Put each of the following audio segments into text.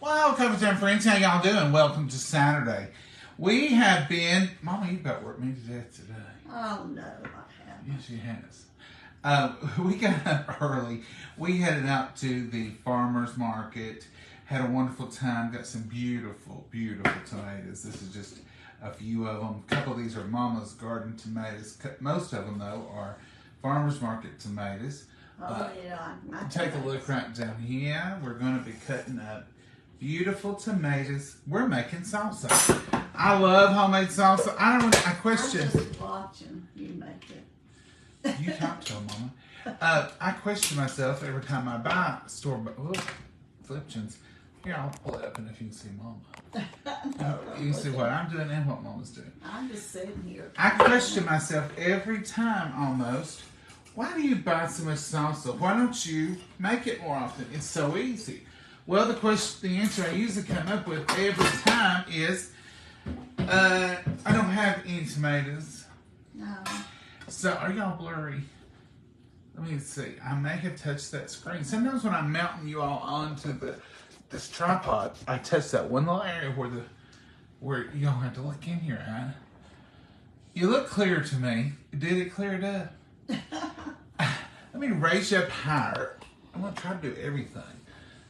Welcome to friends. How y'all doing? Welcome to Saturday. We have been, Mama, you've got work me to death today. Oh no, I haven't. Yes, she has. We got up early. We headed out to the farmer's market. Had a wonderful time. Got some beautiful, beautiful tomatoes. This is just a few of them. A couple of these are Mama's garden tomatoes. Most of them, though, are farmer's market tomatoes. Oh yeah. Take a look right down here. We're going to be cutting up beautiful tomatoes. We're making salsa. I love homemade salsa. I question. I'm just watching you make it. You talk to them, Mama. I question myself every time I buy store. Flipchins. Here, I'll pull it up, and if you can see Mama, you can see what I'm doing and what Mama's doing. I'm just sitting here. I question myself every time almost. Why do you buy so much salsa? Why don't you make it more often? It's so easy. Well, the answer I usually come up with every time is, I don't have any tomatoes. No. So, are y'all blurry? Let me see. I may have touched that screen. Sometimes when I'm mounting you all onto this tripod, I touch that one little area where you don't have to look in here, huh? You look clear to me. Did it clear it up? Let me raise you up higher. I'm going to try to do everything.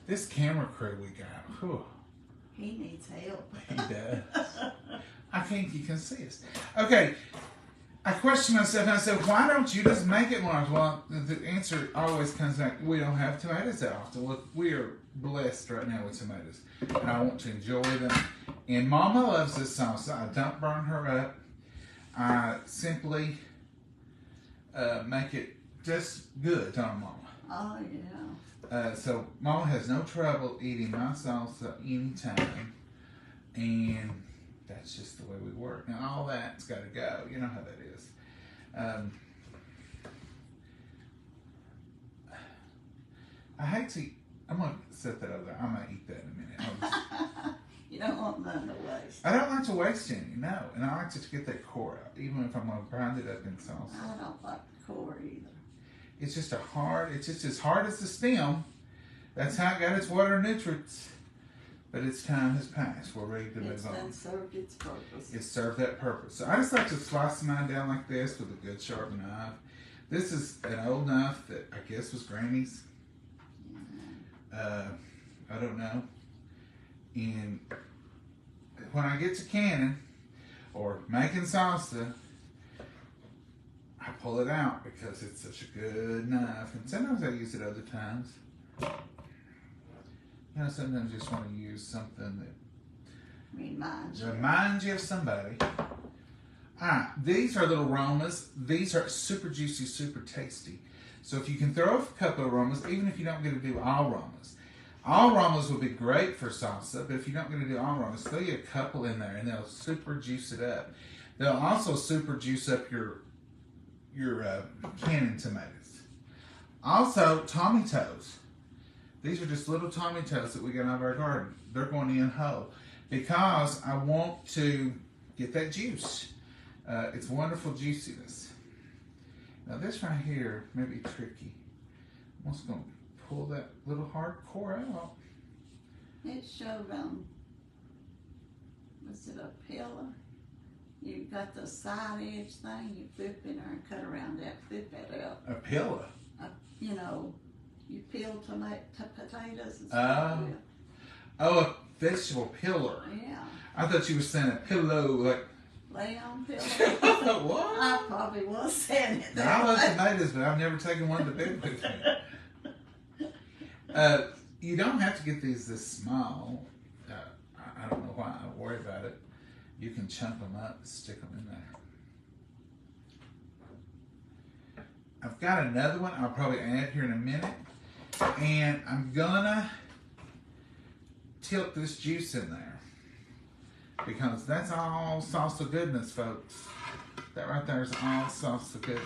This camera crew we got, whew. He needs help. He does. I think you can see us. Okay, I question myself and I said, why don't you just make it more? Well, the answer always comes back, we don't have tomatoes that often. Look, we are blessed right now with tomatoes, and I want to enjoy them. And Mama loves this salsa. I don't burn her up. I simply make it just good on Mama. Oh yeah. So Mama has no trouble eating my salsa anytime, and that's just the way we work. Now all that's got to go. You know how that is. I hate to. I'm gonna set that over there. I might eat that in a minute. You don't want none to waste. I don't like to waste any, no, and I like to get that core out, even if I'm gonna grind it up in salsa. I don't like the core either. It's just it's just as hard as the stem. That's how it got its water and nutrients. But its time has passed. We're ready to move on. It's served its purpose. It served that purpose. So I just like to slice mine down like this with a good sharp knife. This is an old knife that I guess was Granny's. I don't know. And when I get to canning or making salsa, I pull it out because it's such a good knife. And sometimes I use it other times. You know, sometimes you just want to use something that reminds you of somebody. Alright, these are little aromas. These are super juicy, super tasty. So if you can throw a couple of aromas, even if you don't get to do all aromas. All aromas will be great for salsa, but if you don't get to do all aromas, throw you a couple in there and they'll super juice it up. They'll also super juice up your canning tomatoes. Also, tomatoes. These are just little tomatoes that we got out of our garden. They're going in whole because I want to get that juice. It's wonderful juiciness. Now this right here may be tricky. I'm just going to pull that little hard core out. It showed was it a pillar? You got the side edge thing, you flip in there and cut around that, flip that out. A pillar? You know, you peel potatoes and stuff. Oh, a vegetable pillar. Yeah. I thought you were saying a pillow, like. Lay on pillow. What? I probably was saying it. Now, I love tomatoes, but I've never taken one to bed with me. You don't have to get these this small. I don't know why I worry about it. You can chunk them up and stick them in there. I've got another one I'll probably add here in a minute. And I'm gonna tilt this juice in there. Because that's all salsa goodness, folks. That right there is all salsa goodness.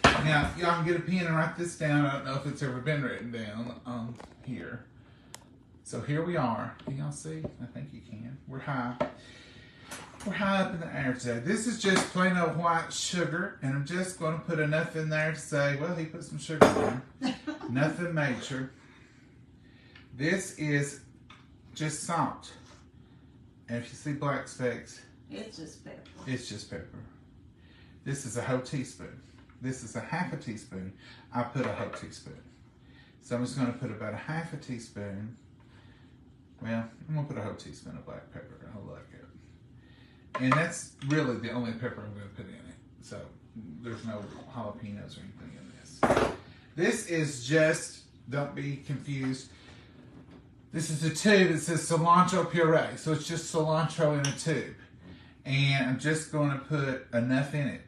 Now, y'all can get a pen and write this down. I don't know if it's ever been written down on here. So here we are. Can y'all see? I think you can. We're high. We're high up in the air today. This is just plain old white sugar, and I'm just going to put enough in there to say, well, he put some sugar in there. Nothing major. This is just salt. And if you see black specks, It's just pepper. it's just pepper. This is a whole teaspoon. This is a half a teaspoon. I put a whole teaspoon. So I'm just going to put about a half a teaspoon. Well, I'm going to put a whole teaspoon of black pepper. I like it. And that's really the only pepper I'm going to put in it. So there's no jalapenos or anything in this. This is just, don't be confused. This is a tube that says cilantro puree. So it's just cilantro in a tube. And I'm just going to put enough in it.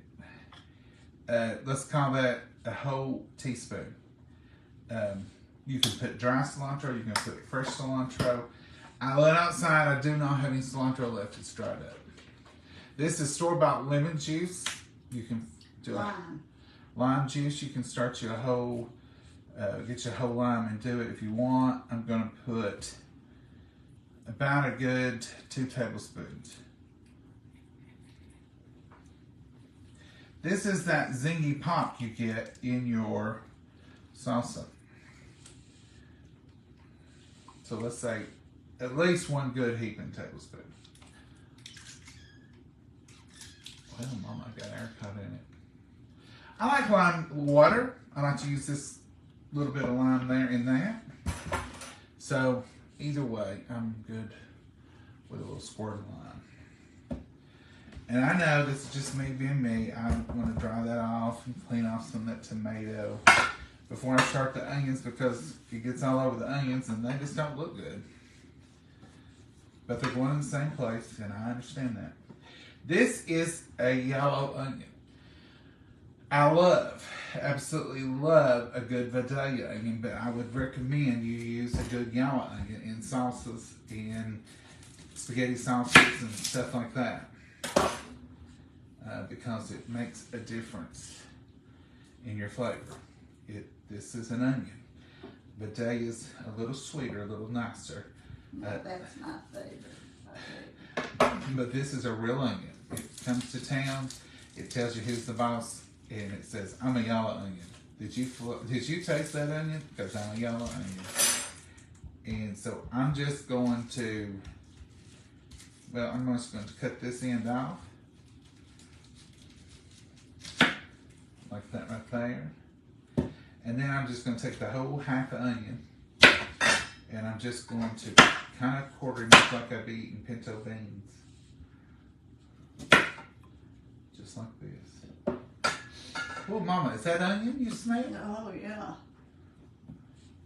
Let's call that a whole teaspoon. You can put dry cilantro, you can put fresh cilantro. I went outside, I do not have any cilantro left, it's dried up. This is store-bought lemon juice. You can do lime juice. You can start you a whole, get you a whole lime and do it if you want. I'm going to put about a good 2 tablespoons. This is that zingy pop you get in your salsa. So let's say at least 1 good heaping tablespoon. Well, Mama, I got air cut in it. I like lime water. I like to use this little bit of lime there in that. So either way, I'm good with a little squirt of lime. And I know this is just me being me. I'm going to dry that off and clean off some of that tomato before I start the onions, because it gets all over the onions and they just don't look good. But they're going in the same place, and I understand that. This is a yellow onion. I absolutely love a good Vidalia onion, but I would recommend you use a good yellow onion in salsas and spaghetti salsas and stuff like that, because it makes a difference in your flavor. This is an onion. Vidalia's a little sweeter, a little nicer. No, that's my favorite. But this is a real onion. It comes to town, it tells you who's the boss, and it says, I'm a yellow onion. Did you taste that onion? Because I'm a yellow onion. And so I'm just going to, I'm just going to cut this end off. Like that right there. And then I'm just going to take the whole half onion, and I'm just going to kind of quarter it like I'd be eating pinto beans. Just like this. Oh, Mama, is that onion you smell? Oh, yeah.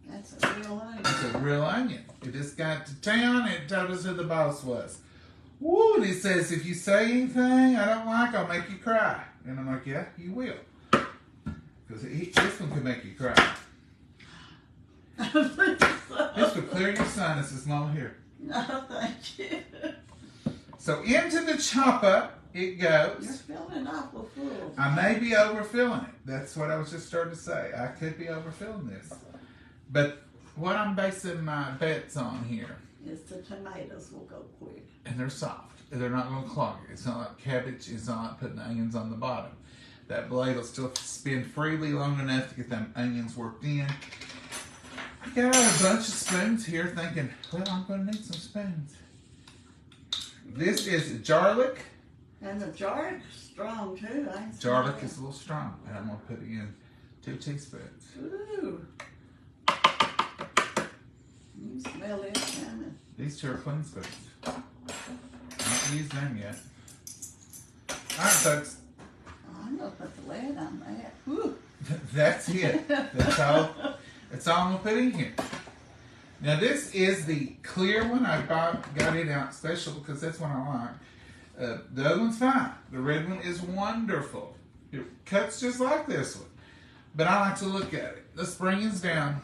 That's a real onion. It's a real onion. It just got to town and told us who the boss was. Woo, and he says, if you say anything I don't like, I'll make you cry. And I'm like, yeah, you will. Because this one could make you cry. This would clear your sinuses, Mama, here. No, thank you. So into the chopper it goes. You're filling it awful full. I may be overfilling it. That's what I was just starting to say. I could be overfilling this. But what I'm basing my bets on here is the tomatoes will go quick. And they're soft. They're not going to clog it. It's not like cabbage. It's not like putting onions on the bottom. That blade will still spin freely long enough to get them onions worked in. I got out a bunch of spoons here thinking, well, I'm going to need some spoons. This is garlic. And the garlic's strong too. Garlic is a little strong. And I'm going to put in 2 teaspoons. Ooh. You smell it coming. These 2 are clean spoons. Not used them yet. Alright, folks. I'm going to put the lid on that. Whew. That's it. That's all I'm going to put in here. Now this is the clear one. I got it out special because that's what I like. The other one's fine. The red one is wonderful. It cuts just like this one. But I like to look at it. Let's bring this down.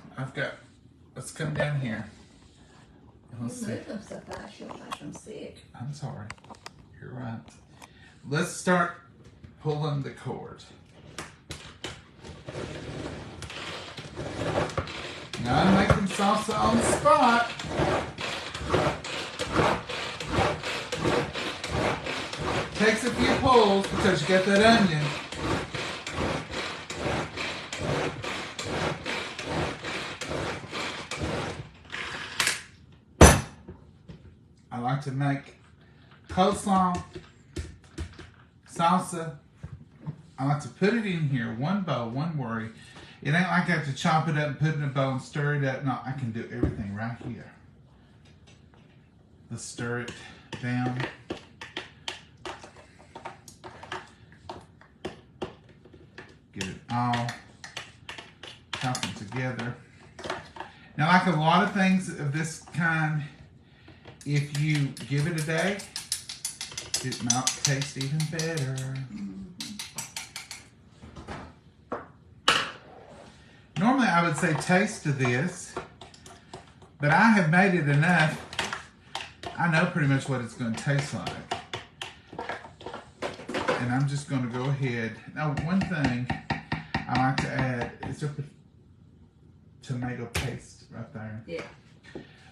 Let's come down here. Let's see. Moving so fast, you'll make them sick. I'm sorry. You're right. Let's start pulling the cord. Now I'm making salsa on the spot. Takes a few pulls because you got that onion. like to make coleslaw, salsa. I like to put it in here, one bowl, one worry. It ain't like I have to chop it up and put it in a bowl and stir it up. No, I can do everything right here. Let's stir it down. Get it all chopping together. Now, like a lot of things of this kind, if you give it a day, it might taste even better. Normally, I would say taste to this, but I have made it enough. I know pretty much what it's going to taste like. And I'm just going to go ahead. Now, one thing I like to add is just a tomato paste right there. Yeah.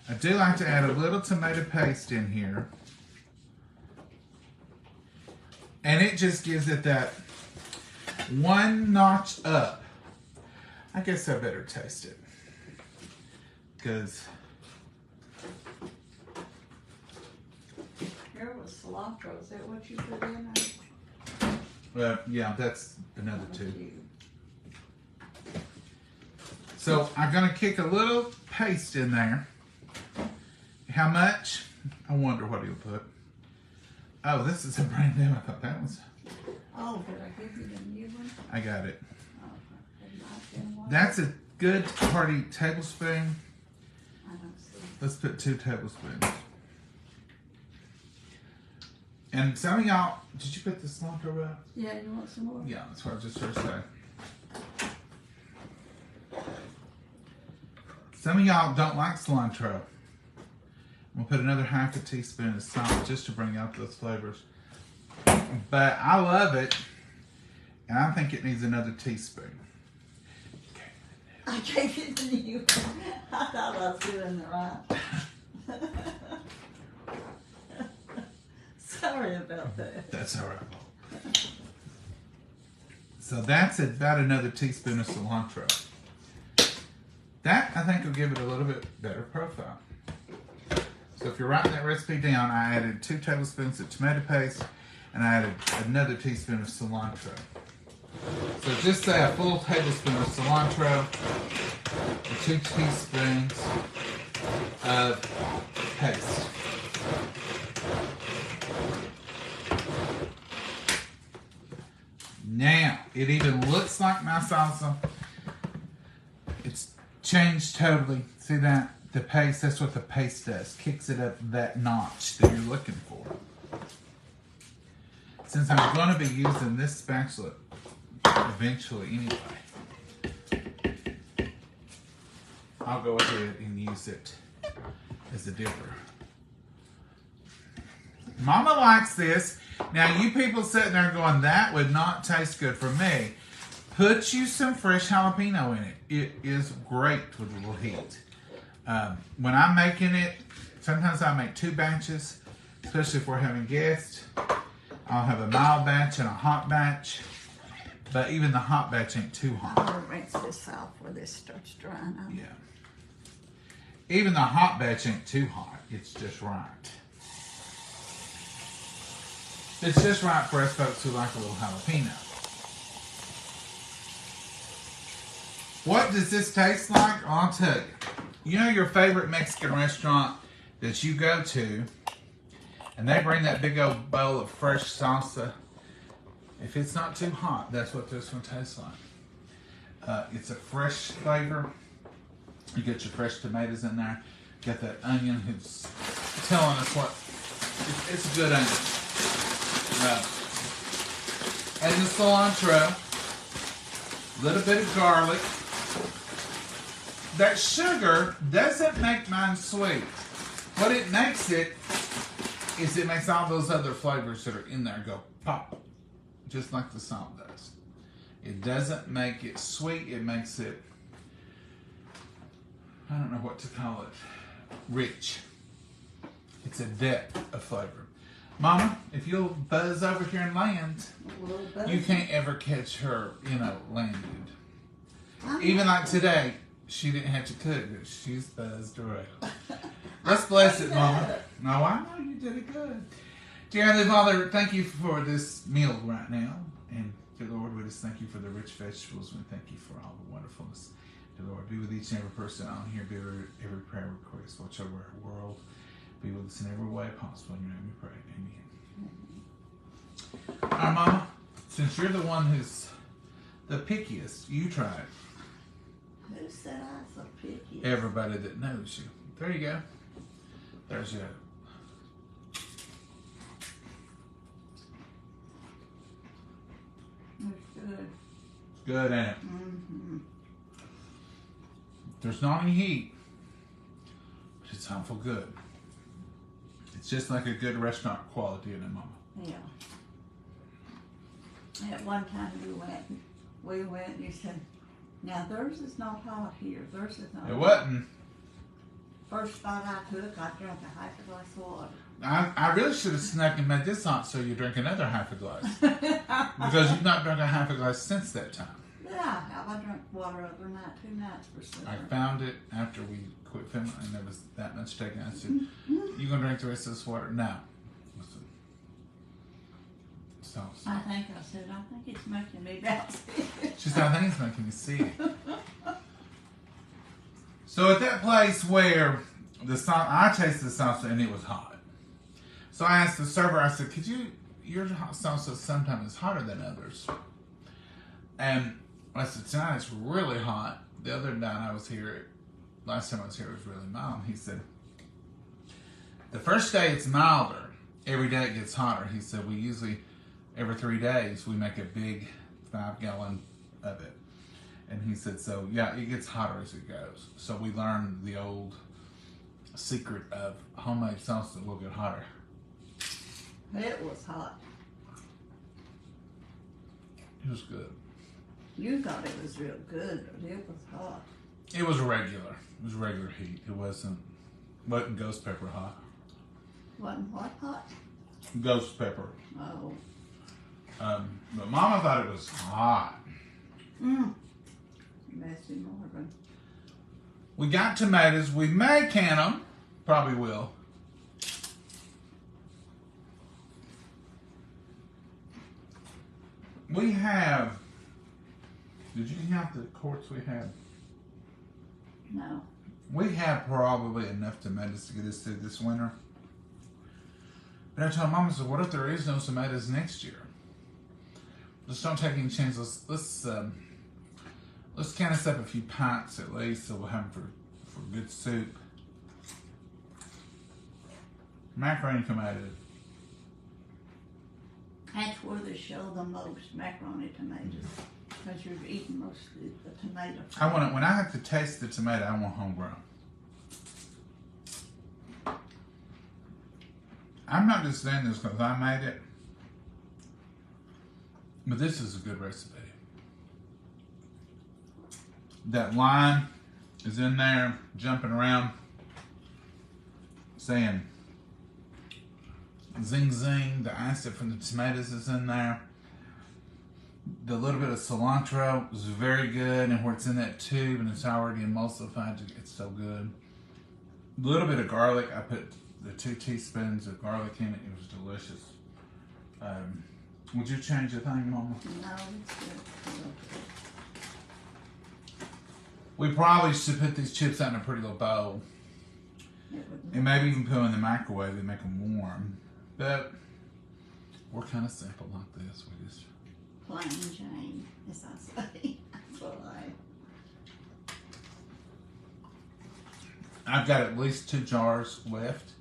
I do like to add a little tomato paste in here. And it just gives it that one notch up. I guess I better taste it. Because Here was cilantro. Is that what you put in? yeah, that's another two. You. So I'm going to kick a little paste in there. How much? I wonder what he'll put. Oh, this is a brand new. I thought that was. Oh, did I give you the new one? I got it. Oh, it might have been one. That's a good hearty tablespoon. I don't see. Let's put 2 tablespoons. And some of y'all, did you put the cilantro up? Yeah, you want some more? Yeah, that's what I was just heard say. Some of y'all don't like cilantro. We'll put another half a teaspoon of salt just to bring out those flavors. But I love it, and I think it needs another teaspoon. I gave it to you. I thought I was doing it right. Sorry about that. That's all right. So that's about another teaspoon of cilantro. That, I think, will give it a little bit better profile. So if you're writing that recipe down, I added 2 tablespoons of tomato paste, and I added another teaspoon of cilantro. So just say a full tablespoon of cilantro, and 2 teaspoons of paste. Now, it even looks like my salsa. It's changed totally. See that? The paste, that's what the paste does. Kicks it up that notch that you're looking for. Since I'm going to be using this spatula eventually anyway, I'll go ahead and use it as a dipper. Mama likes this. Now, you people sitting there going, that would not taste good for me. Put you some fresh jalapeno in it. It is great with a little heat. When I'm making it, sometimes I make 2 batches, especially if we're having guests. I'll have a mild batch and a hot batch. But even the hot batch ain't too hot. I'm going to rinse this off where this starts drying out. Yeah. Even the hot batch ain't too hot. It's just right. It's just right for us folks who like a little jalapeno. What does this taste like? Well, I'll tell you. You know your favorite Mexican restaurant that you go to, and they bring that big old bowl of fresh salsa. If it's not too hot, that's what this one tastes like. It's a fresh flavor. You get your fresh tomatoes in there. Got that onion who's telling us what. It's a good onion. And the cilantro. A little bit of garlic. That sugar doesn't make mine sweet. What it makes it is it makes all those other flavors that are in there go pop. Just like the salt does. It doesn't make it sweet. It makes it, I don't know what to call it, rich. It's a depth of flavor. Mama, if you'll buzz over here and land, you can't ever catch her, landed. Even like today, she didn't have to cook, but she's buzzed around. Let's bless it, Mama. No, I know you did it good. Dear Heavenly Father, thank you for this meal right now. And dear Lord, we just thank you for the rich vegetables. We thank you for all the wonderfulness. Dear Lord, be with each and every person on here. Be with every prayer request. Watch over our world. Be with us in every way possible. In your name we pray. Amen. All right, Mama, since you're the one who's the pickiest, you try it. Who said I was so picky? Everybody that knows you. There you go. There's your. It's good. Good, ain't it? Mm-hmm. There's not any heat, but it's awful good. It's just like a good restaurant quality in it, Mama. Yeah. At one time we went and you said, now theirs is not hot here. Theirs is not It hot. wasn't. First bite I took, I drank a half a glass of water. I really should have snuck and made this hot so you drink another half a glass. Because you've not drunk a half a glass since that time. Yeah, I drank water other night, 2 nights for sure. I found it after we quit filming and there was that much taken. I said, you gonna drink the rest of this water? No. Listen. Salsa. I think it's making me bounce. She said, I think it's making me sick. So at that place where I tasted the salsa and it was hot. So I asked the server, I said, your hot salsa sometimes is hotter than others. And I said, tonight it's really hot. The other night last time I was here, it was really mild. He said, the first day it's milder. Every day it gets hotter. He said, we usually, every 3 days, we make a big 5-gallon of it. And he said, so yeah, it gets hotter as it goes. So we learned the old secret of homemade salsa will get hotter. It was hot. It was good. You thought it was real good, but it was hot. It was regular. It was regular heat. It wasn't ghost pepper hot. Wasn't what hot? Ghost pepper. Oh. But Mama thought it was hot. Messy Morgan. We got tomatoes. We may can them. Probably will. We have. Did you have the quarts we had? No. We have probably enough tomatoes to get us through this winter. But I told Mama, I said, what if there is no tomatoes next year? Just don't take any chances. Let's can us up a few pints at least, so we'll have them for good soup. Macaroni tomatoes. That's where they show the most macaroni tomatoes. Because you're eating mostly the tomato. When I have to taste the tomato, I want homegrown. I'm not just saying this because I made it, but this is a good recipe. That line is in there, jumping around, saying zing zing. The acid from the tomatoes is in there. The little bit of cilantro is very good, and where it's in that tube and it's already emulsified, it's so good. A little bit of garlic. I put the 2 teaspoons of garlic in it. It was delicious. Would you change a thing, Mama? No, it's good. We probably should put these chips out in a pretty little bowl. And maybe even put them in the microwave and make them warm. But we're kind of simple like this. We just... Plain Jane, as I say. That's what I've got at least 2 jars left.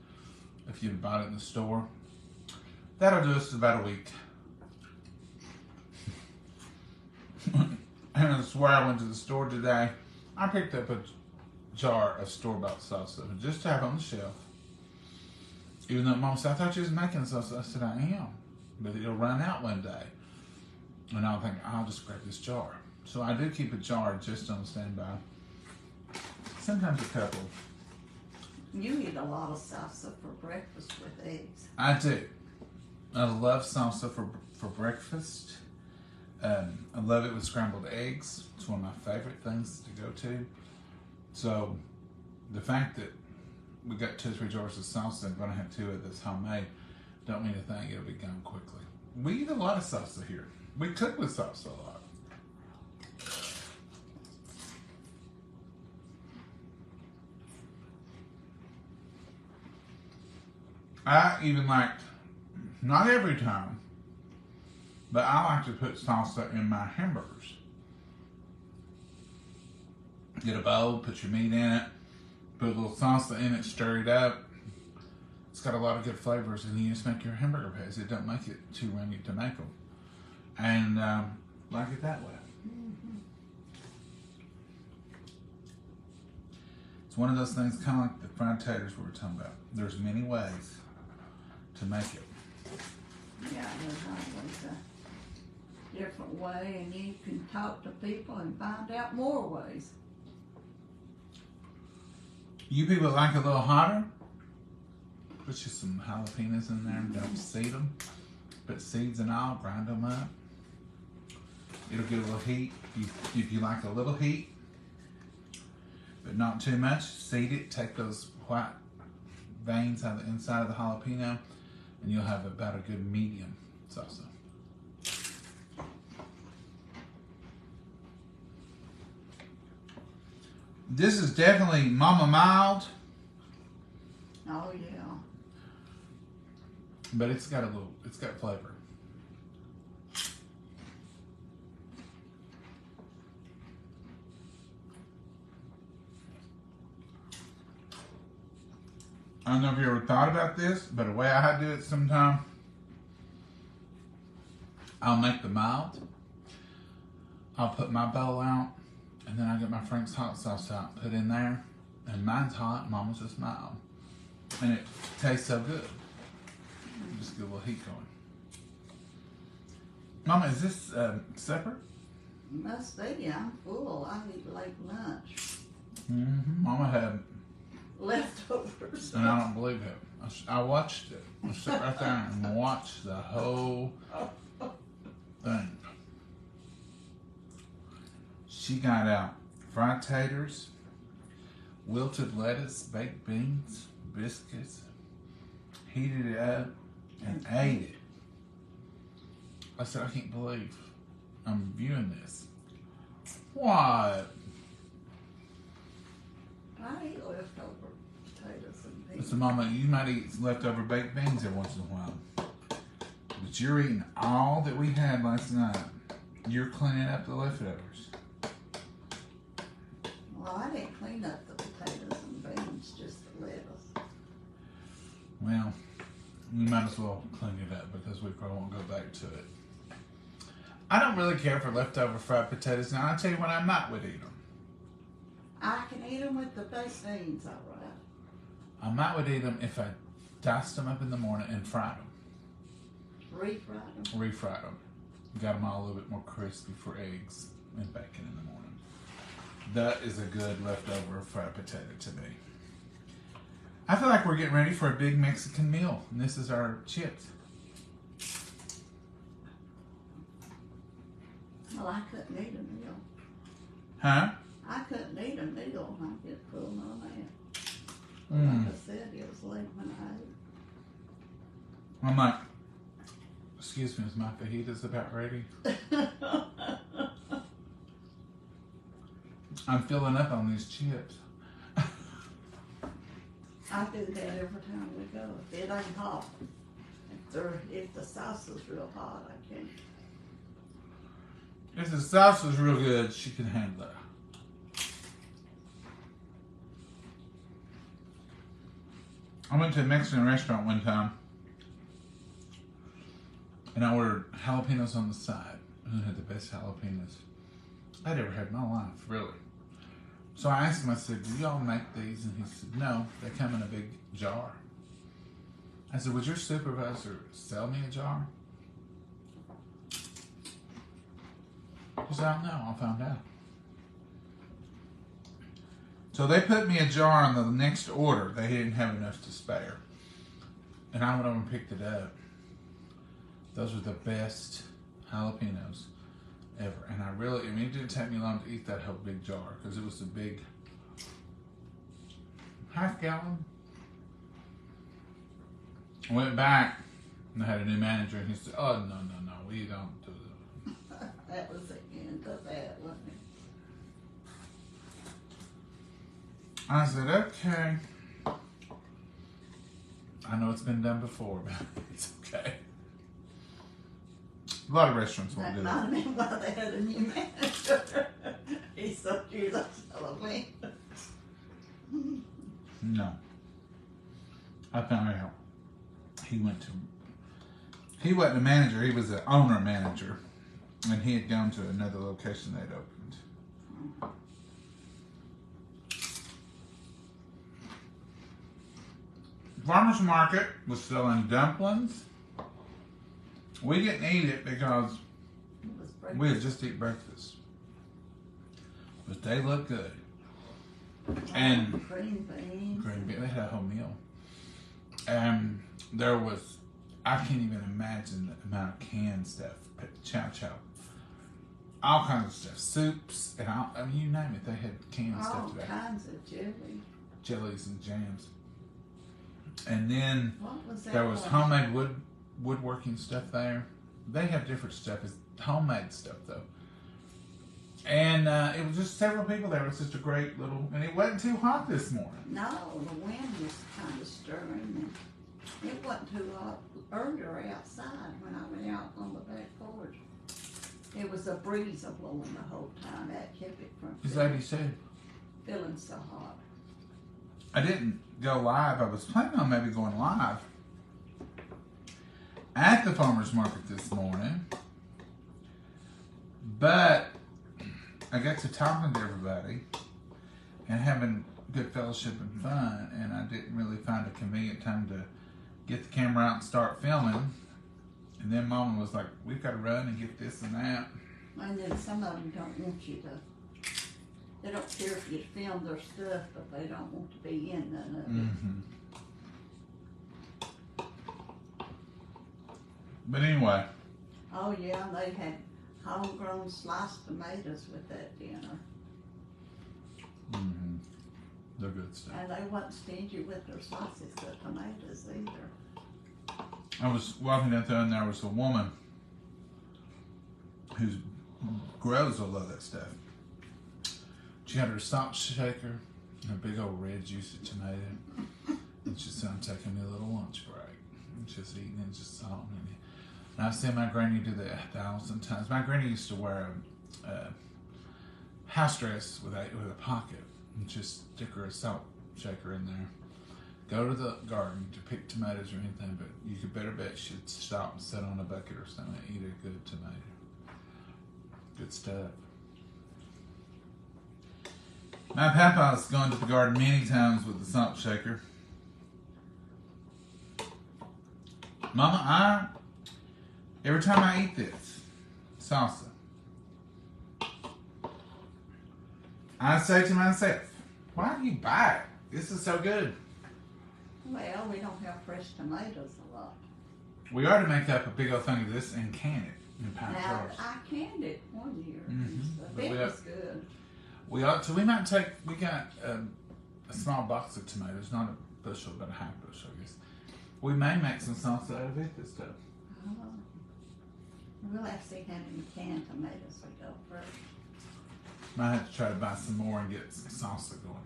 If you bought it in the store, that'll do us about a week. And I swear I went to the store today. I picked up a jar of store-bought salsa just to have on the shelf. Even though Mom said, I thought you was making salsa. I said, I am. But it'll run out one day. And I'll think, I'll just grab this jar. So I do keep a jar just on standby. Sometimes a couple. You eat a lot of salsa for breakfast with eggs. I do. I love salsa for breakfast. I love it with scrambled eggs. It's one of my favorite things to go to. So the fact that we got 2 or 3 jars of salsa. I'm gonna have 2 of this homemade. Don't mean to think it'll be gone quickly. We eat a lot of salsa here. We cook with salsa a lot. I even like, not every time, but I like to put salsa in my hamburgers. Get a bowl, put your meat in it, put a little salsa in it, stir it up. It's got a lot of good flavors, and you just make your hamburger patties. It don't make it too runny to make them. And like it that way. It's one of those things kind of like the fried taters we were talking about. There's many ways to make it. Yeah, there's always a different way, and you can talk to people and find out more ways. You people like a little hotter? Put you some jalapenos in there. Don't seed them. Put seeds and all. Grind them up. It'll get a little heat. If you like a little heat, but not too much, seed it. Take those white veins out of the inside of the jalapeno, and you'll have about a good medium salsa. This is definitely Mama Mild. Oh yeah. But it's got flavor. I don't know if you ever thought about this, but the way I do it sometimes, I'll make the mild. I'll put my bowl out, and then I get my Frank's hot sauce out, put in there, and mine's hot, Mama's just mild. And it tastes so good. Just get a little heat going. Mama, is this separate? Must be. I'm full. I eat late lunch. Mm-hmm. Mama had Leftovers. and I don't believe it. I watched it. I sat right there and watched the whole thing. She got out fried taters, wilted lettuce, baked beans, biscuits, heated it up, and ate it. I said, I can't believe I'm viewing this. What? I eat leftover potatoes and beans. I said, Mama, you might eat leftover baked beans every once in a while. But you're eating all that we had last night. You're cleaning up the leftovers. Well, I didn't clean up the potatoes and beans, just the lettuce. Well, we might as well clean it up because we probably won't go back to it. I don't really care for leftover fried potatoes. Now, I'll tell you when I might would eat them. I can eat them with the baked beans, all right. I might would eat them if I diced them up in the morning and fried them. Refried them. Refried them. Got them all a little bit more crispy for eggs and bacon in the morning. That is a good leftover fried potato to me. I feel like we're getting ready for a big Mexican meal, and this is our chips. Well, I couldn't eat a meal. Huh? I couldn't eat a meal. I get full on that. Mm. Like I said, it was late when I ate. I'm like, excuse me, is my fajitas about ready? I'm filling up on these chips. I do that every time we go. If it ain't hot. If the sauce is real hot, I can't. If the sauce is real good, she can handle it. I went to a Mexican restaurant one time and I ordered jalapenos on the side. And it had the best jalapenos I'd ever had in my life, really. So I asked him, I said, do y'all make these? And he said, no, they come in a big jar. I said, would your supervisor sell me a jar? He said, I don't know, I'll find out. So they put me a jar on the next order. They didn't have enough to spare. And I went over and picked it up. Those were the best jalapenos ever. And it didn't take me long to eat that whole big jar because it was a big half gallon. I went back and I had a new manager, and he said, "Oh, no, we don't do that." That was the end of that, wasn't it? I said, "Okay. I know it's been done before, but it's okay." A lot of restaurants won't do That might that. have been why they had a new manager. He's so cute, I tell me. No. I found out he wasn't a manager, he was an owner manager. And he had gone to another location they'd opened. Farmer's Market was selling dumplings. We didn't eat it because we had just eaten breakfast. But they look good. And green beans. they had a whole meal. And there was, I can't even imagine the amount of canned stuff. Chow chow. All kinds of stuff. Soups, and I mean, you name it, they had canned stuff All today. kinds of jelly. Jellies and jams. And then What was that there was one? homemade woodworking stuff there. They have different stuff. It's homemade stuff though. And it was just several people there. It was just a great little, and it wasn't too hot this morning. No, the wind was kind of stirring. And it wasn't too hot earlier outside when I went out on the back porch. It was a breeze blowing the whole time. That kept it from As lady said, feeling so hot. I didn't go live. I was planning on maybe going live at the farmer's market this morning. But I got to talking to everybody and having good fellowship and fun, and I didn't really find a convenient time to get the camera out and start filming. And then Mama was like, "We've got to run and get this and that." And then some of them don't want you to, they don't care if you film their stuff, but they don't want to be in none of it. But anyway, Oh yeah, they had homegrown sliced tomatoes with that dinner. they're good stuff. And they wasn't stingy with their slices of tomatoes either. I was walking down there, and there was a woman who grows all of that stuff. She had her salt shaker and a big old red juicy tomato, and she said, "I'm taking me a little lunch break." And just eating and just salting it. And I've seen my granny do that 1,000 times. My granny used to wear a house dress with a pocket and just stick her a salt shaker in there. Go to the garden to pick tomatoes or anything, but you could better bet she'd stop and sit on a bucket or something and eat a good tomato. Good stuff. My papa's gone to the garden many times with the salt shaker. Mama, every time I eat this salsa, I say to myself, "Why do you buy it? This is so good." Well, we don't have fresh tomatoes a lot. We ought to make up a big old thing of this and can it in pound Now, jars. I canned it one year. But It we was good. We ought to. We might take. We got a small box of tomatoes, not a bushel, but a half bushel, I guess. We may make some salsa out of it this time. Oh. We'll have to see how many canned tomatoes we go first. Might have to try to buy some more and get some salsa going.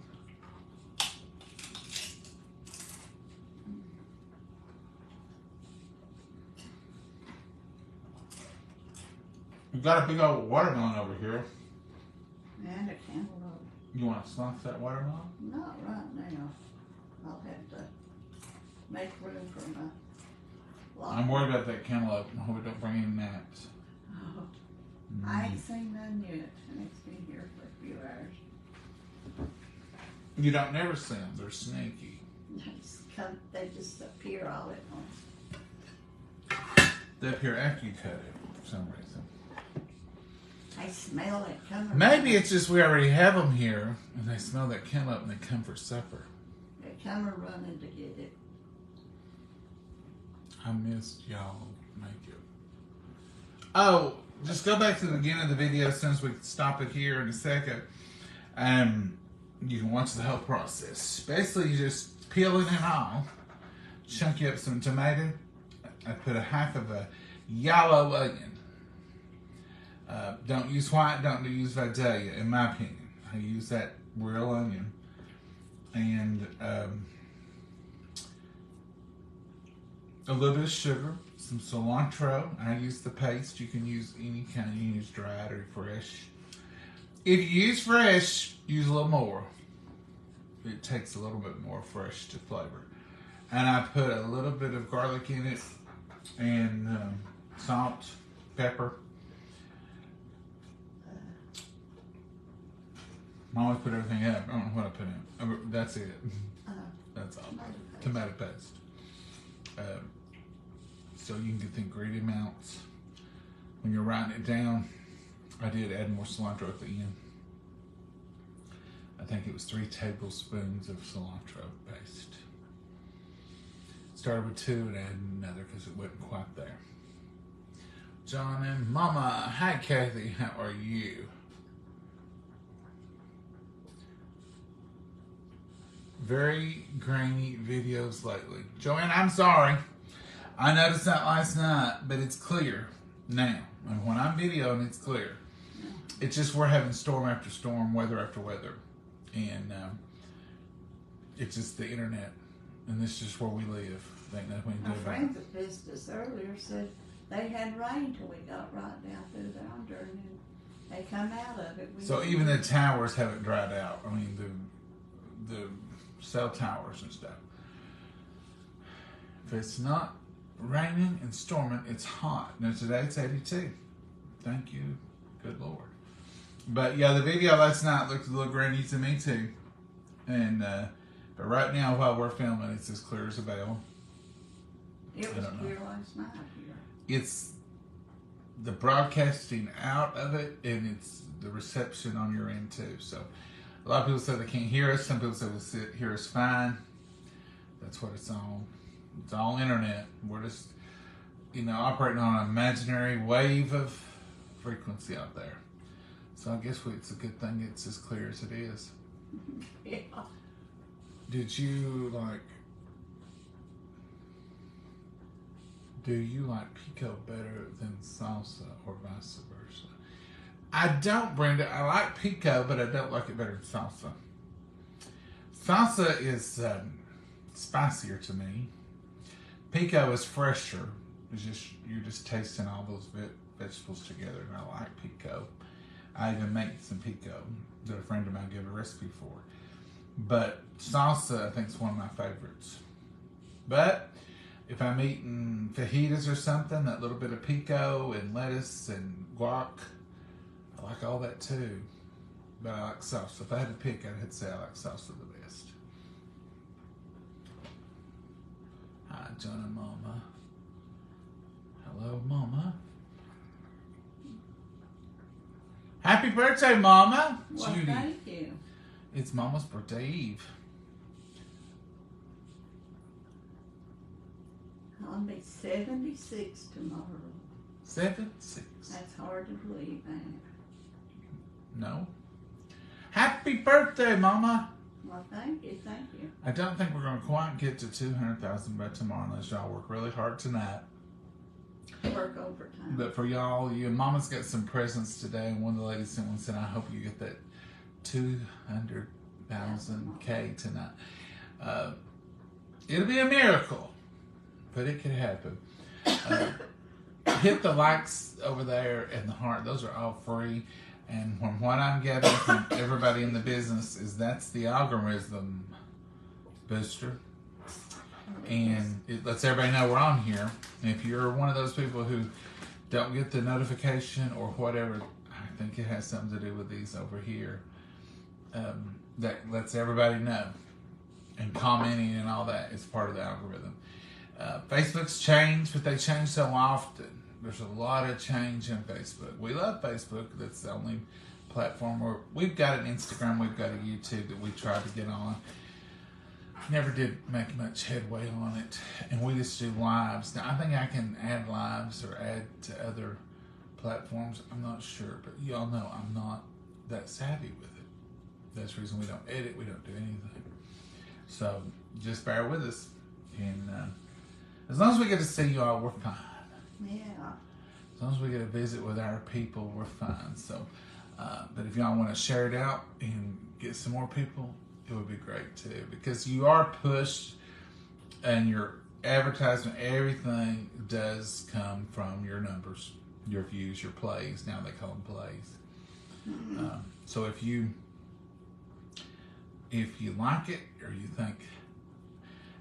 We've got a big old watermelon over here. And a cantaloupe. You want to slice that watermelon? Not right now. I'll have to make room for my lot. I'm worried about that cantaloupe. I hope we don't bring any gnats. Oh, I ain't seen none yet, and it's been here for a few hours. You don't never see them. They're sneaky. They just appear all at once. They appear after you cut it for some reason. I smell it coming. Maybe it's just we already have them here, and they smell that cantaloupe and they come for supper. They come a running to get it. I missed y'all make it. Oh, just go back to the beginning of the video since we stop it here in a second. You can watch the whole process. Basically, you just peel it and all. chunky up some tomato. I put a half of a yellow onion. Don't use white, don't use Vidalia, in my opinion. I use that real onion. And a little bit of sugar, some cilantro. I use the paste. You can use any kind. You can use dried or fresh. If you use fresh, use a little more. It takes a little bit more fresh to flavor. And I put a little bit of garlic in it and salt, pepper. I always put everything up. I don't know what I put in. That's it. That's all. Tomato paste. So you can get the ingredient amounts. When you're writing it down, I did add more cilantro at the end. I think it was 3 tablespoons of cilantro paste. Started with 2 and added another because it wasn't quite there. John and Mama, hi Kathy, how are you? Very grainy videos lately. Joanne, I'm sorry. I noticed that last night, but it's clear now. And when I'm videoing, it's clear. It's just we're having storm after storm, weather after weather. And it's just the internet. And this is just where we live. Ain't nothing we can do My about friend that visited us earlier said they had rain till we got right down through there under, and then they come out of it. So even the towers haven't dried out. I mean, the cell towers and stuff. If it's not raining and storming, it's hot. Now today it's 82. Thank you, good Lord. But yeah, the video last night looked a little grainy to me too. And but right now while we're filming, it's as clear as a bell. It was clear last night here. It's the broadcasting out of it, and it's the reception on your end too. So a lot of people say they can't hear us. Some people say they hear us fine. That's what it's on. It's all internet. We're just, operating on an imaginary wave of frequency out there. So I guess it's a good thing it's as clear as it is. Yeah. Did you do you like pico better than salsa or vice versa? I don't, Brenda. I like pico, but I don't like it better than salsa. Salsa is spicier to me. Pico is fresher. You're just tasting all those vegetables together, and I like pico. I even make some pico that a friend of mine gave a recipe for. But salsa, I think, is one of my favorites. But if I'm eating fajitas or something, that little bit of pico and lettuce and guac, I like all that too. But I like salsa. If I had to pick, I'd say I like salsa the best. Hi, John and Mama. Hello, Mama. Happy birthday, Mama. Well, Judy. thank you. It's Mama's birthday eve. I'll be 76 tomorrow. 76. That's hard to believe, ain't it? No. Happy birthday, Mama. Well, thank you. I don't think we're going to quite get to 200,000 by tomorrow unless y'all work really hard tonight. Work overtime. But for y'all, Mama's got some presents today, and one of the ladies sent one and said, I hope you get that 200,000 K tonight. It'll be a miracle, but it could happen. Hit the likes over there and the heart. Those are all free. And from what I'm getting from everybody in the business is that's the algorithm booster. And it lets everybody know we're on here. And if you're one of those people who don't get the notification or whatever, I think it has something to do with these over here. That lets everybody know. And commenting and all that is part of the algorithm. Facebook's changed, but they change so often. There's a lot of change in Facebook. We love Facebook. That's the only platform where we've got an Instagram, we've got a YouTube that we tried to get on. Never did make much headway on it. And we just do lives. Now, I think I can add lives or add to other platforms. I'm not sure, but y'all know I'm not that savvy with it. That's the reason we don't edit, we don't do anything. So just bear with us. And as long as we get to see you all, we're fine. Yeah. As long as we get to visit with our people, we're fine. So, but if y'all want to share it out and get some more people, it would be great too. Because you are pushed, and your advertisement, everything does come from your numbers, your views, your plays. Now they call them plays. Mm-hmm. So if you like it, or you think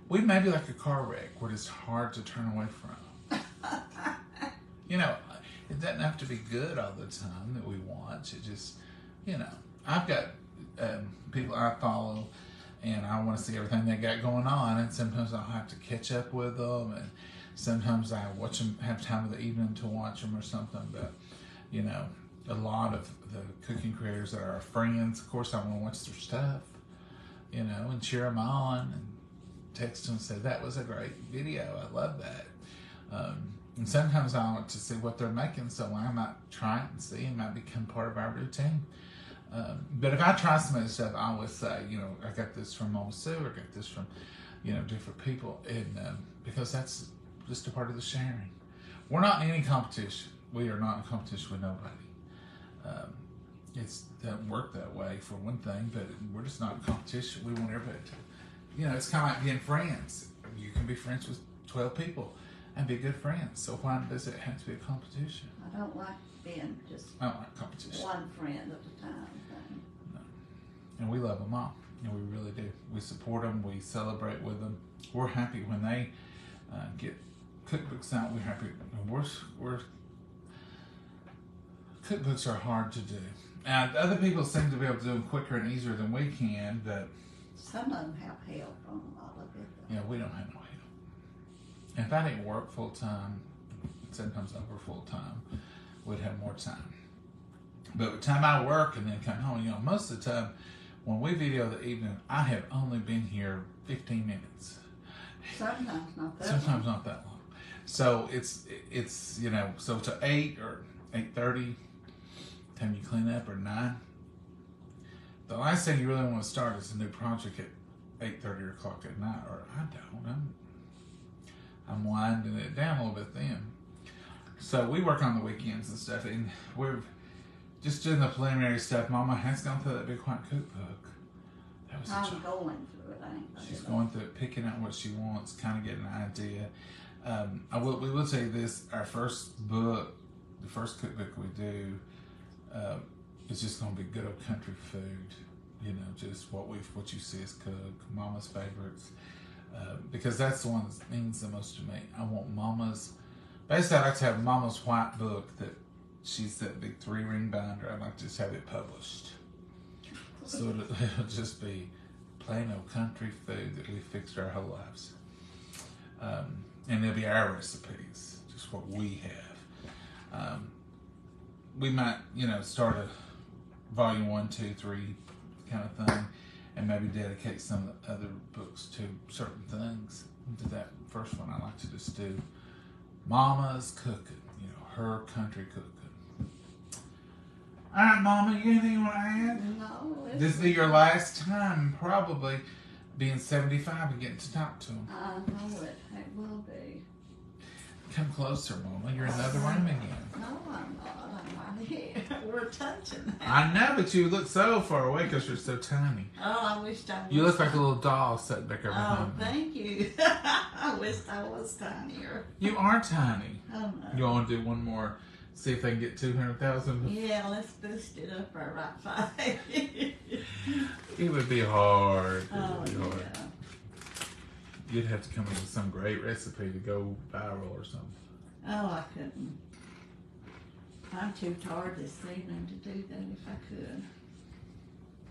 we may be like a car wreck where it's hard to turn away from. You know, it doesn't have to be good all the time that we watch. It just, you know, I've got people I follow, and I want to see everything they got going on, and sometimes I'll have to catch up with them, and sometimes I watch them, have time in the evening to watch them or something. But, you know, a lot of the cooking creators that are our friends, of course, I want to watch their stuff, you know, and cheer them on, and text them and say, that was a great video, I love that. And sometimes I want to see what they're making, so I might try it and see. It might become part of our routine. But if I try some of this stuff, I always say, you know, I got this from Mama Sue, I got this from, you know, different people, and because that's just a part of the sharing. We're not in any competition. We are not in competition with nobody. It doesn't work that way for one thing, but we're just not in competition. We want everybody to, you know, it's kind of like being friends. You can be friends with 12 people and be good friends. So why does it have to be a competition? I don't like being just I don't like competition. one friend at a time thing. No. And we love them all. And we really do. We support them. We celebrate with them. We're happy when they get cookbooks out. We're happy. We're cookbooks are hard to do. And other people seem to be able to do them quicker and easier than we can, but some of them have help on a lot of it. yeah, we don't have no help. And if I didn't work full time, sometimes over full time, we'd have more time. But by the time I work and then come home, you know, most of the time when we video the evening, I have only been here 15 minutes. Sometimes not that Sometimes not that long. So it's you know, so to 8 or 8:30, time you clean up, or 9. The last thing you really want to start is a new project at 8:30 or o'clock at night, or I don't. I'm winding it down a little bit then. So we work on the weekends and stuff, and we're just doing the preliminary stuff. Mama has gone through that big white cookbook. That was I'm going through it. I ain't gonna She's do going through it, picking out what she wants, kind of getting an idea. We will tell you this: our first book, the first cookbook we do, is just going to be good old country food. You know, just what you see us cook, Mama's favorites, because that's the one that means the most to me. I want Mama's. Basically, I like to have Mama's white book that she's that big 3-ring binder. I'd like to just have it published, so it'll just be plain old country food that we fixed our whole lives. And it'll be our recipes, just what we have. We might, you know, start a volume 1, 2, 3 kind of thing, and maybe dedicate some of the other books to certain things. To that first one, I like to just do Mama's cooking, you know, her country cooking. All right, Mama, you anything you want to add? No. This will be your last time, probably, being 75 and getting to talk to him. I know it. It will be. Come closer, Mama. You're in another room again. No, I'm not. I'm right here. We're touching. I know, but you look so far away because you're so tiny. Oh, I wished I was. You look like a little doll sitting back there Oh, behind me. thank you. I wished I was tinier. You are tiny. Oh, no. You want to do one more? See if they can get 200,000? Yeah, let's boost it up right 5. It would be hard. It Oh, would be hard. yeah. You'd have to come up with some great recipe to go viral or something. Oh, I couldn't. I'm too tired this evening to do that if I could.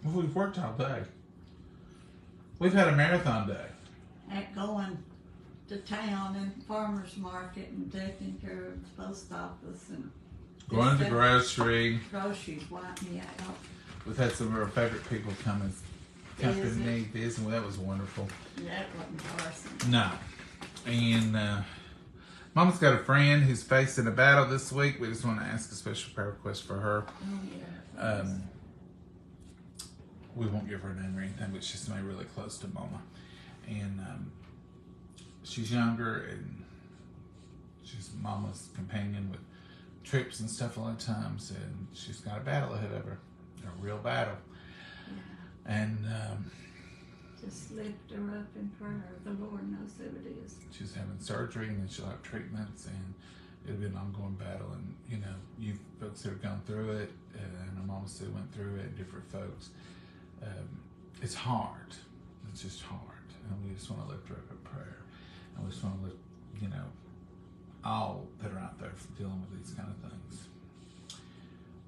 Well, we've worked all day. We've had a marathon day. At going to town and farmer's market and taking care of the post office and Going to just grocery. groceries wipe me out. We've had some of our favorite people come and company visit. Well, that was wonderful. That wasn't Carson. No. And Mama's got a friend who's facing a battle this week. We just want to ask a special prayer request for her. Oh, yeah. We won't give her a name or anything, but she's somebody really close to Mama. And she's younger and she's mama's companion with trips and stuff a lot of times, and she's got a battle ahead of her, a real battle. Yeah. And just lift her up in prayer. The Lord knows who it is. she's having surgery, and then she'll have treatments, and it'll be an ongoing battle. And you know, you folks that have gone through it, and my mama still went through it, and different folks. It's hard. It's just hard, and we just want to lift her up in prayer, and we just want to lift, you know, all that are out there dealing with these kind of things.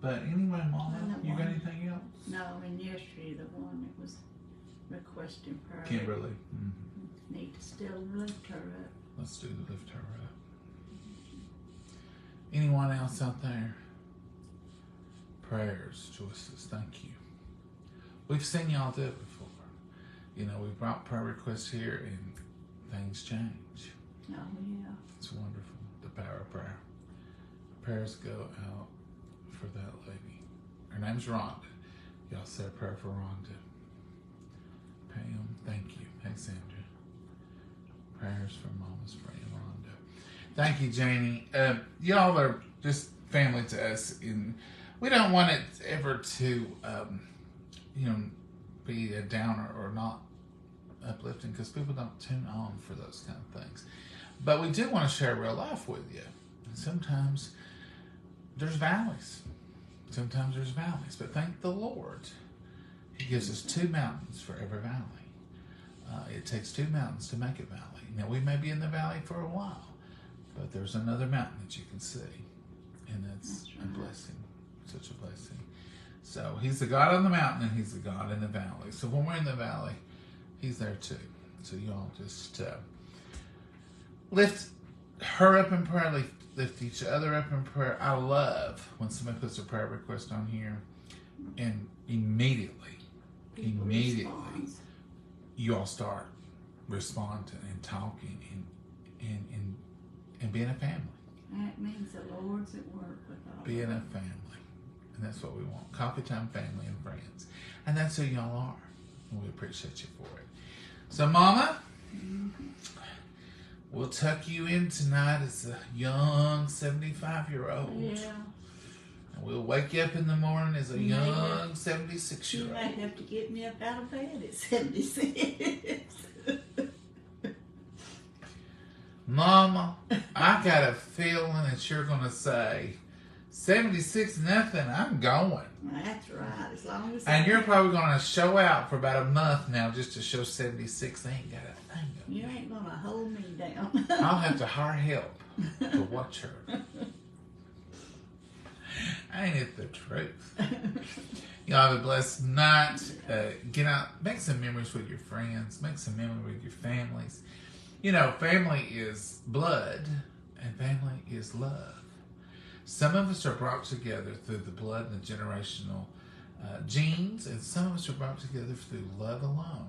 But anyway, Mama, you got anything else? No, and yesterday the one that was requesting prayer. Kimberly. Need to still lift her up. Let's do the lift her up. Anyone else out there? Prayers, choices. Thank you. We've seen y'all do it before. You know, we brought prayer requests here and things change. Oh, yeah. It's wonderful. The power of prayer. Prayers go out for that lady. Her name's Rhonda. Y'all say a prayer for Rhonda. Pam, thank you. Hey, Sandra. Prayers for Mama's friend Rhonda. Thank you, Janie. Y'all are just family to us, and we don't want it ever to, you know, be a downer or not uplifting, because people don't tune on for those kind of things. But we do want to share real life with you. And sometimes there's valleys. Sometimes there's valleys. But thank the Lord. He gives us 2 mountains for every valley. It takes 2 mountains to make a valley. Now, we may be in the valley for a while, but there's another mountain that you can see. And that's a blessing. Such a blessing. So he's the God on the mountain, and he's the God in the valley. So when we're in the valley, he's there too. So you all just lift her up in prayer, lift each other up in prayer. I love when somebody puts a prayer request on here, and immediately, you all start responding and talking and being a family. That means the Lord's at work with all Being a family. And that's what we want. Coffee time, family, and friends. And that's who y'all are. And we appreciate you for it. So, Mama, we'll tuck you in tonight as a young 75-year-old. Yeah. And we'll wake you up in the morning as a young 76-year-old. You might have to get me up out of bed at 76. Mama, I got a feeling that you're going to say, 76 nothing, I'm going. That's right, as long as... And you're probably going to show out for about a month now just to show 76 ain't got a thing of You ain't going to hold me down. I'll have to hire help to watch her. Ain't it the truth? Y'all have a blessed night. Get out, make some memories with your friends. Make some memories with your families. You know, family is blood and family is love. Some of us are brought together through the blood and the generational genes, and some of us are brought together through love alone.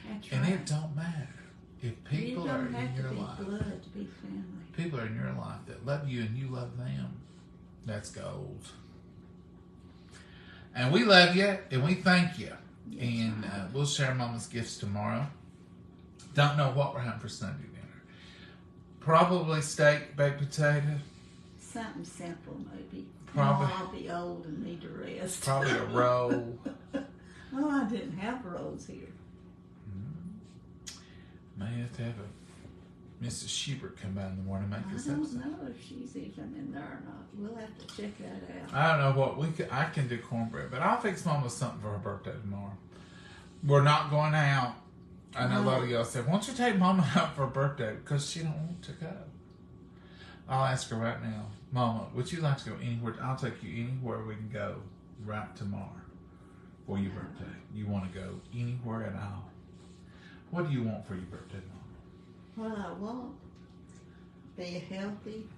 That's And right. it don't matter if people are in your life. Blood to be family. People are in your life that love you and you love them. That's gold. And we love you and we thank you. And we'll share Mama's gifts tomorrow. Don't know what we're having for Sunday dinner. Probably steak, baked potato. Something simple, maybe. Probably. I'll be old and need to rest. Probably a roll. Oh, I didn't have rolls here. May have to have a Mrs. Schubert come by in the morning and make us I don't episode. know if she's even in there or not. We'll have to check that out. I don't know what I can do cornbread, but I'll fix Mama something for her birthday tomorrow. We're not going out. I know a lot of y'all said, "Why don't you take Mama out for her birthday?" Because she don't want to go. I'll ask her right now, Mama, would you like to go anywhere? I'll take you anywhere we can go right tomorrow for your birthday. You want to go anywhere at all? What do you want for your birthday, Mama? Well, I want to be healthy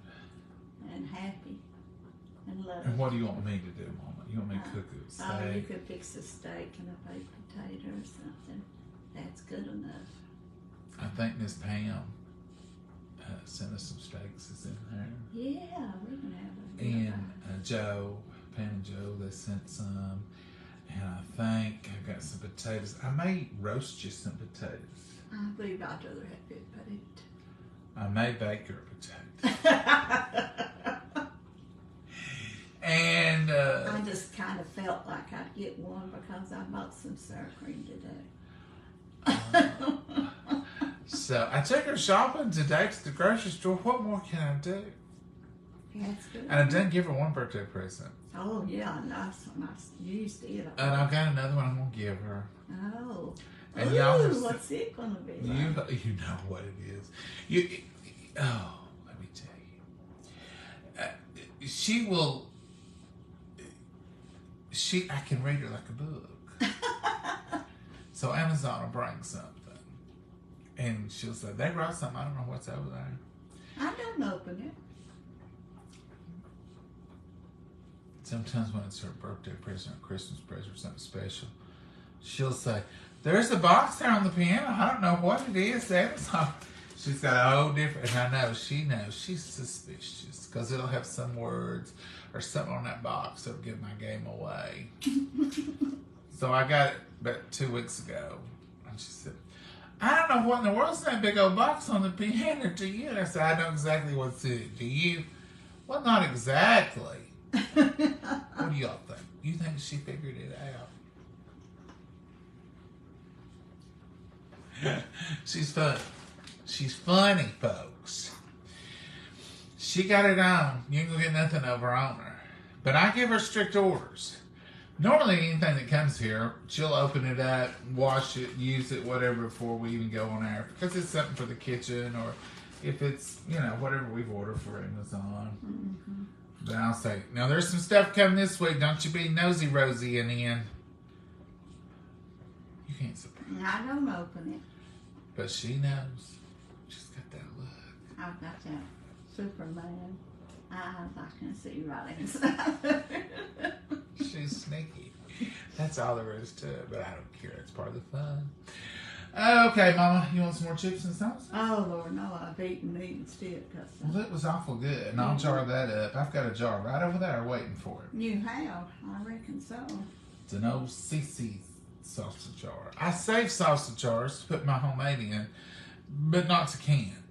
and happy and loved. And what do you want me to do, Mama? You want me to cook a steak? Oh, you could fix a steak and a baked potato or something. That's good enough. I think Miss Pam sent us some steaks. Is in there. Yeah, we can have And Pam and Joe, they sent some. And I think I've got some potatoes. I may roast you some potatoes. I believe I'd rather have good potato. I may bake her potato. And I just kind of felt like I'd get one because I bought some sour cream today. So I took her shopping today to the grocery store. What more can I do? That's good. And I didn't give her one birthday present. Oh yeah, nice one. I used it. And I've got another one I'm gonna give her. Oh. And Ooh, y'all, what's it gonna be you like? you know what it is. Let me tell you. She will. I can read her like a book. So Amazon will bring something, and she'll say they brought something. I don't know what's over there. I don't open it. Sometimes when it's her birthday present or Christmas present or something special, she'll say, "There's a box there on the piano. I don't know what it is." Amazon. She's got a whole different, and I know she knows. She's suspicious because it'll have some words or something on that box that'll give my game away. So I got it about 2 weeks ago, and she said, "I don't know what in the world's that big old box on the piano to you." And I said, "I know exactly what's in it. Do you?" "Well, not exactly." What do y'all think? You think she figured it out? She's funny. She's funny, folks. She got it on. You ain't gonna get nothing over on her. But I give her strict orders. Normally, anything that comes here, she'll open it up, wash it, use it, whatever, before we even go on air. Because it's something for the kitchen, or if it's, whatever we've ordered for Amazon. Mm-hmm. Then I'll say, "Now there's some stuff coming this week. Don't you be nosy Rosie in the end." You can't surprise. I don't open it. But she knows. She's got that look. I've got that Superman eyes. I can see right inside. She's sneaky. That's all there is to it. But I don't care. It's part of the fun. Okay, Mama, you want some more chips and salsa? Oh, Lord, no, I've eaten meat instead. Well, that was awful good, and I'll jar that up. I've got a jar right over there waiting for it. You have? I reckon so. It's an old CC salsa jar. I save salsa jars to put my homemade in, but not to can.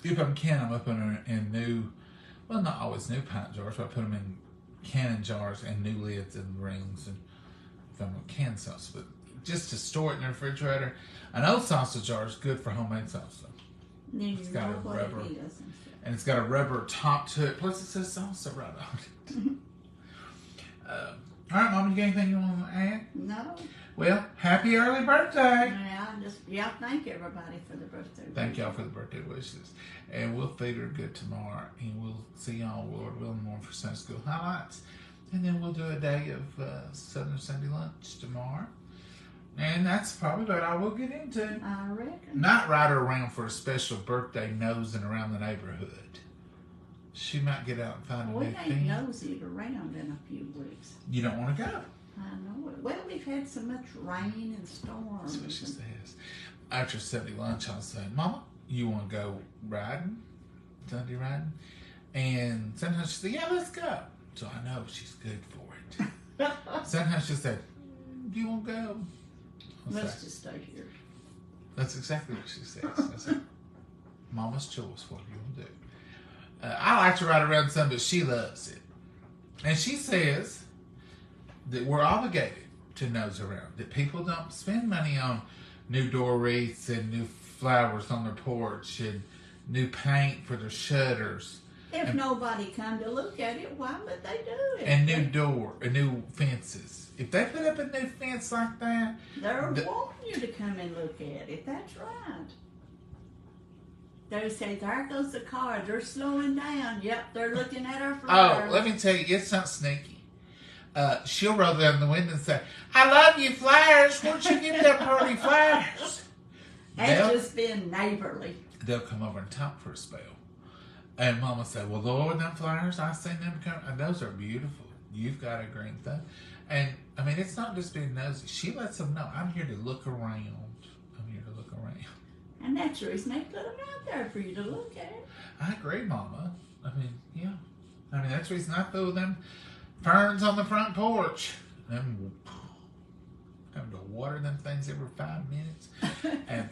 If I'm can, I'm up in new, well, not always new pint jars, but I put them in canning jars and new lids and rings, and if I'm a canned salsa, but just to store it in the refrigerator. An old salsa jar is good for homemade salsa. It's got a rubber, and it's got a rubber top to it. Plus, it says salsa right on it. All right, Mama, you got anything you want to add? No. Well, happy early birthday! Yeah, thank everybody for the birthday wishes. Thank y'all for the birthday wishes, and we'll feed her good tomorrow, and we'll see y'all, Lord willing, more for Sunday school highlights, and then we'll do a day of Southern Sunday lunch tomorrow. And that's probably what I will get into. I reckon. Not ride her around for a special birthday nosing around the neighborhood. She might get out and find a new thing. We ain't nosy around in a few weeks. You don't want to go. I know it. Well, we've had so much rain and storms. That's what she says. After Sunday lunch, I'll say, "Mama, you want to go riding? Sunday riding?" And sometimes she says, "Yeah, let's go." So I know she's good for it. Sometimes she'll say, "Do you want to go?" Let's just stay here. That's exactly what she says. I said, "Mama's choice. What do you want to do?" I like to ride around some, but she loves it. And she says that we're obligated to nose around. That people don't spend money on new door wreaths and new flowers on their porch and new paint for their shutters. If nobody come to look at it, why would they do it? And new fences. If they put up a new fence like that, they're wanting you to come and look at it. That's right. They say, "There goes the car. They're slowing down." Yep, they're looking at our flowers. Oh, let me tell you, it's not sneaky. She'll roll down the window and say, "I love you, flowers. Where'd you get that pretty flowers?" That's just being neighborly. They'll come over and talk for a spell. And Mama said, "Well, Lord, them flowers, I seen them come, and those are beautiful. You've got a green thing." And, I mean, it's not just being nosy. She lets them know, "I'm here to look around. I'm here to look around." And that's the reason they put them out there, for you to look at. I agree, Mama. I mean, yeah. I mean, that's the reason I throw them ferns on the front porch. Them, having to water them things every 5 minutes. And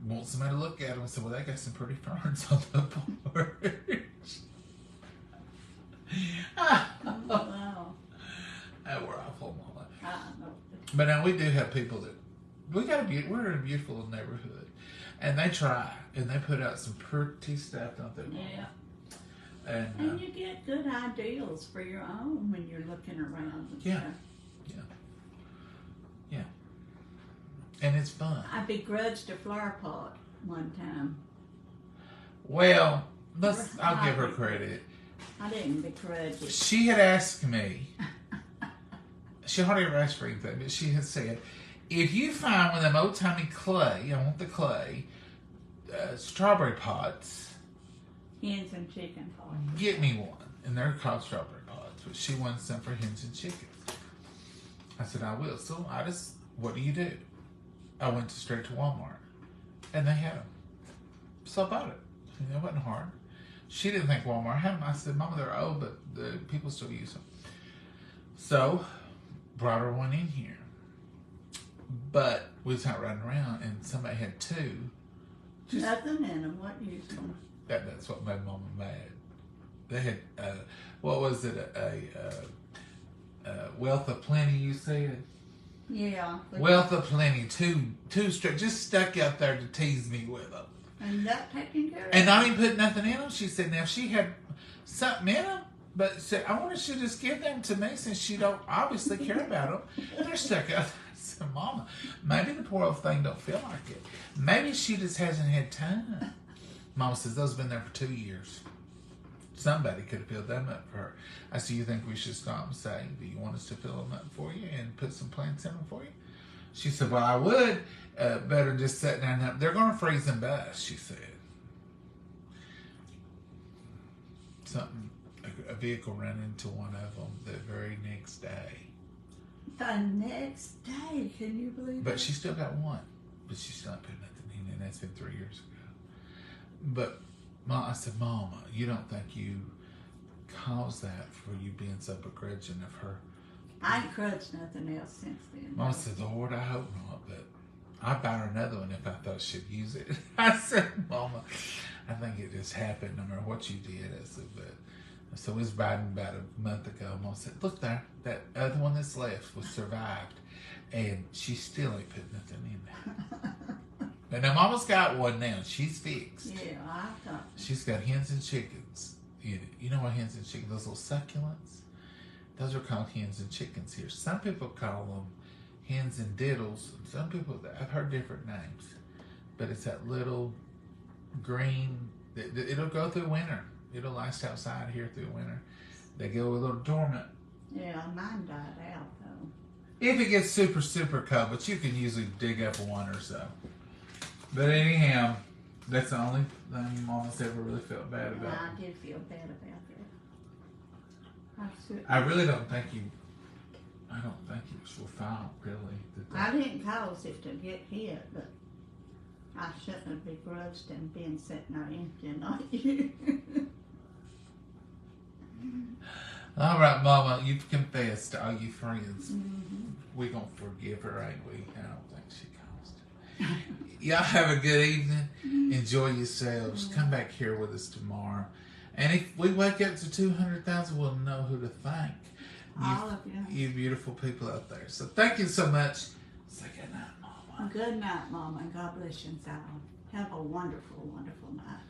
want somebody to look at them and say, well, they got some pretty ferns on the porch. Wow. Oh, we're awful, Mama. I know. But now we do have people that we're in a beautiful little neighborhood, and they try and they put out some pretty stuff, don't they, Mama? Yeah. And you get good ideals for your own when you're looking around. And Yeah. stuff. yeah, and it's fun. I begrudged a flower pot one time. Well, I'll give her credit. I didn't begrudge it. She had asked me. She hardly ever asked for anything, but she had said, if you find one of them old timey clay, I want the clay, strawberry pots. Hens and chicken pots. Get me one. And they're called strawberry pots, but she wants some for hens and chickens. I said, I will. So what do you do? I went straight to Walmart, and they had them. So I bought it. It wasn't hard. She didn't think Walmart had them. I said, Mama, they're old, but the people still use them. So, brought her one in here. But we was out running around, and somebody had two. Nothing in them. What use them? That's what made Mama mad. They had, what was it, a wealth of plenty, you said? Yeah. Wealth of plenty, two straight, just stuck out there to tease me with them. And that taken care of? And not even put nothing in them. She said, now she had something in them, but said, I want you to just give them to me since she don't obviously care about them. They're stuck out there. I said, Mama, maybe the poor old thing don't feel like it. Maybe she just hasn't had time. Mama says, those have been there for 2 years. Somebody could have filled them up for her. I said, you think we should stop and say, do you want us to fill them up for you and put some plants in them for you? She said, well, I would. Better just sit down and they're going to freeze and bust, she said. A vehicle ran into one of them the very next day. The next day, can you believe But it? she still got one. But she still not put nothing in, and that's been 3 years ago. But I said, Mama, you don't think you caused that for you being so begrudging of her? I ain't grudged nothing else since then. Mama said, Lord, I hope not, but I'd buy her another one if I thought she'd use it. I said, Mama, I think it just happened no matter what you did. I said, but so we was riding about a month ago. Mama said, look there, that other one that's left was survived, and she still ain't put nothing in there. But now Mama's got one now. She's fixed. Yeah, I thought. She's got hens and chickens in it. You know what hens and chickens, those little succulents? Those are called hens and chickens here. Some people call them hens and diddles. Some people, I've heard different names. But it's that little green, it'll go through winter. It'll last outside here through winter. They go a little dormant. Yeah, mine died out though. If it gets super, super cold, but you can usually dig up one or so. But anyhow, that's the only thing Mama's ever really felt bad about. I did feel bad about that. I really don't think I don't think it was your fault, really. I didn't cause it to get hit, but I shouldn't have begrudged them being sitting there empty, not you. All right, Mama, you've confessed to all your friends. Mm-hmm. We're going to forgive her, ain't we? I don't think she caused it. Y'all have a good evening. Enjoy yourselves. Come back here with us tomorrow. And if we wake up to 200,000, we'll know who to thank. All of you. You beautiful people out there. So thank you so much. Say good night, Mama. Good night, Mama, and God bless you all. Have a wonderful, wonderful night.